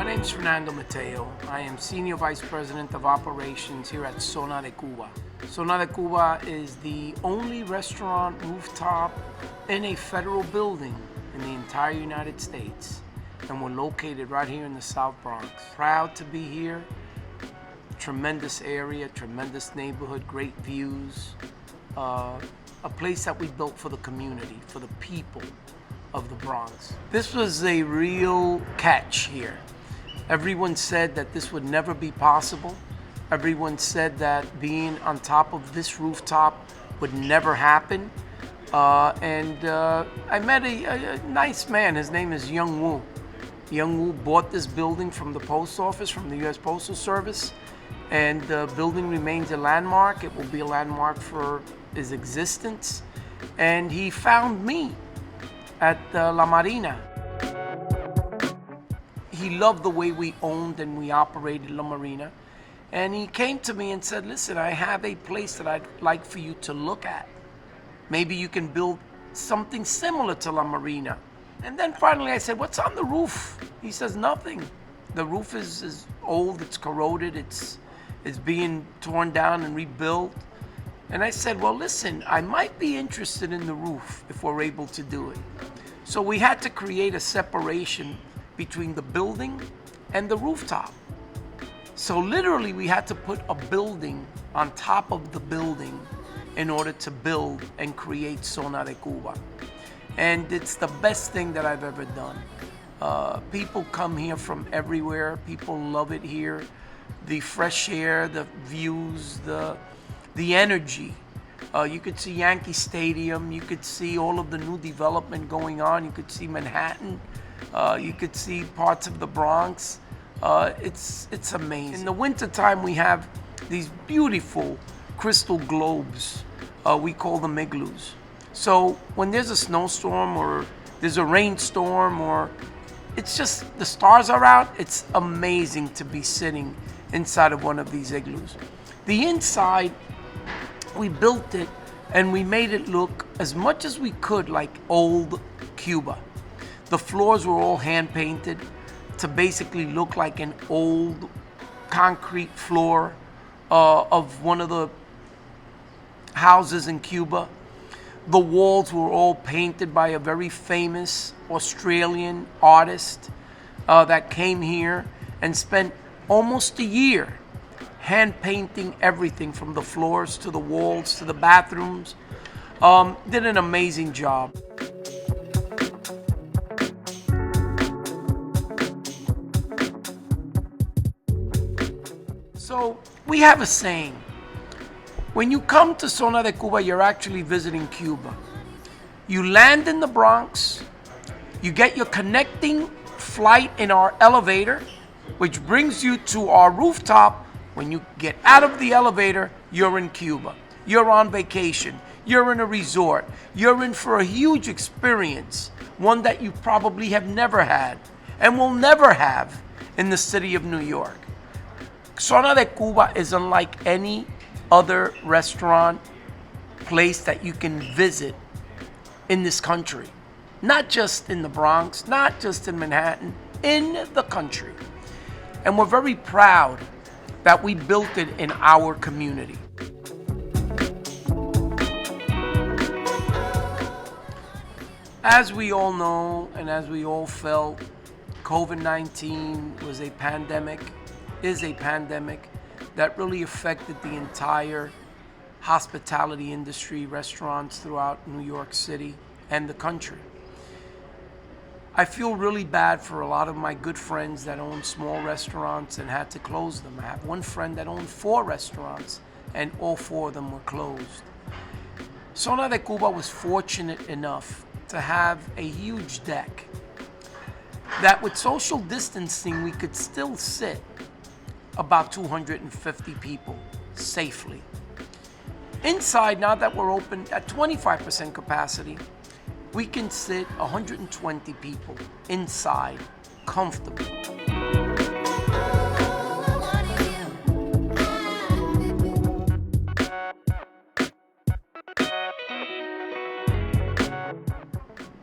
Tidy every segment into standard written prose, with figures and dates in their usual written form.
My name is Fernando Mateo. I am Senior Vice President of Operations here at Zona de Cuba. Zona de Cuba is the only restaurant rooftop in a federal building in the entire United States. And we're located right here in the South Bronx. Proud to be here. Tremendous area, tremendous neighborhood, great views. A place that we built for the community, for the people of the Bronx. This was a real catch here. Everyone said that this would never be possible. Everyone said that being on top of this rooftop would never happen. I met a nice man. His name is Young Woo. Young Woo bought this building from the post office, from the U.S. Postal Service, and the building remains a landmark. It will be a landmark for his existence. And he found me at La Marina. He loved the way we owned and we operated La Marina. And he came to me and said, listen, I have a place that I'd like for you to look at. Maybe you can build something similar to La Marina. And then finally I said, what's on the roof? He says, nothing. The roof is old, it's corroded, it's being torn down and rebuilt. And I said, well, listen, I might be interested in the roof if we're able to do it. So we had to create a separation between the building and the rooftop. So literally we had to put a building on top of the building in order to build and create Zona de Cuba. And it's the best thing that I've ever done. People come here from everywhere. People love it here. The fresh air, the views, the energy. You could see Yankee Stadium. You could see all of the new development going on. You could see Manhattan. You could see parts of the Bronx. It's amazing. In the wintertime, we have these beautiful crystal globes. We call them igloos. So when there's a snowstorm or there's a rainstorm or it's just the stars are out, it's amazing to be sitting inside of one of these igloos. The inside, we built it and we made it look as much as we could like old Cuba. The floors were all hand painted to basically look like an old concrete floor of one of the houses in Cuba. The walls were all painted by a very famous Australian artist that came here and spent almost a year hand painting everything from the floors to the walls to the bathrooms. Did an amazing job. So we have a saying. When you come to Zona de Cuba, you're actually visiting Cuba. You land in the Bronx, you get your connecting flight in our elevator, which brings you to our rooftop. When you get out of the elevator, you're in Cuba. You're on vacation. You're in a resort. You're in for a huge experience, one that you probably have never had and will never have in the city of New York. Zona de Cuba is unlike any other restaurant place that you can visit in this country. Not just in the Bronx, not just in Manhattan, in the country. And we're very proud that we built it in our community. As we all know and as we all felt, COVID-19 was a pandemic, is a pandemic that really affected the entire hospitality industry, restaurants throughout New York City and the country. I feel really bad for a lot of my good friends that own small restaurants and had to close them. I have one friend that owned 4 restaurants and all 4 of them were closed. Zona de Cuba was fortunate enough to have a huge deck that with social distancing we could still sit about 250 people safely. Inside, now that we're open at 25% capacity, we can sit 120 people inside comfortably.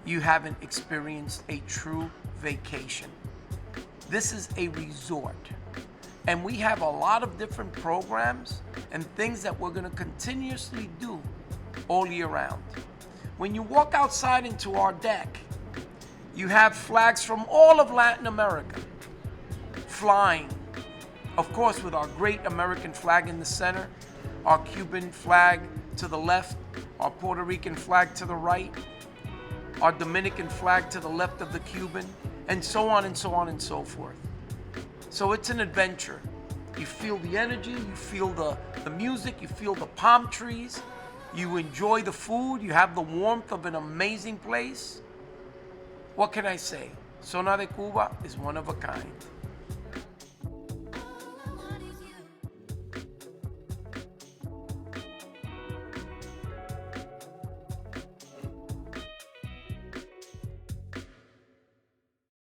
You haven't experienced a true vacation. This is a resort. And we have a lot of different programs and things that we're going to continuously do all year round. When you walk outside into our deck, you have flags from all of Latin America flying. Of course, with our great American flag in the center, our Cuban flag to the left, our Puerto Rican flag to the right, our Dominican flag to the left of the Cuban, and so on and so on and so forth. So it's an adventure. You feel the energy, you feel the music, you feel the palm trees, you enjoy the food, you have the warmth of an amazing place. What can I say? Zona de Cuba is one of a kind.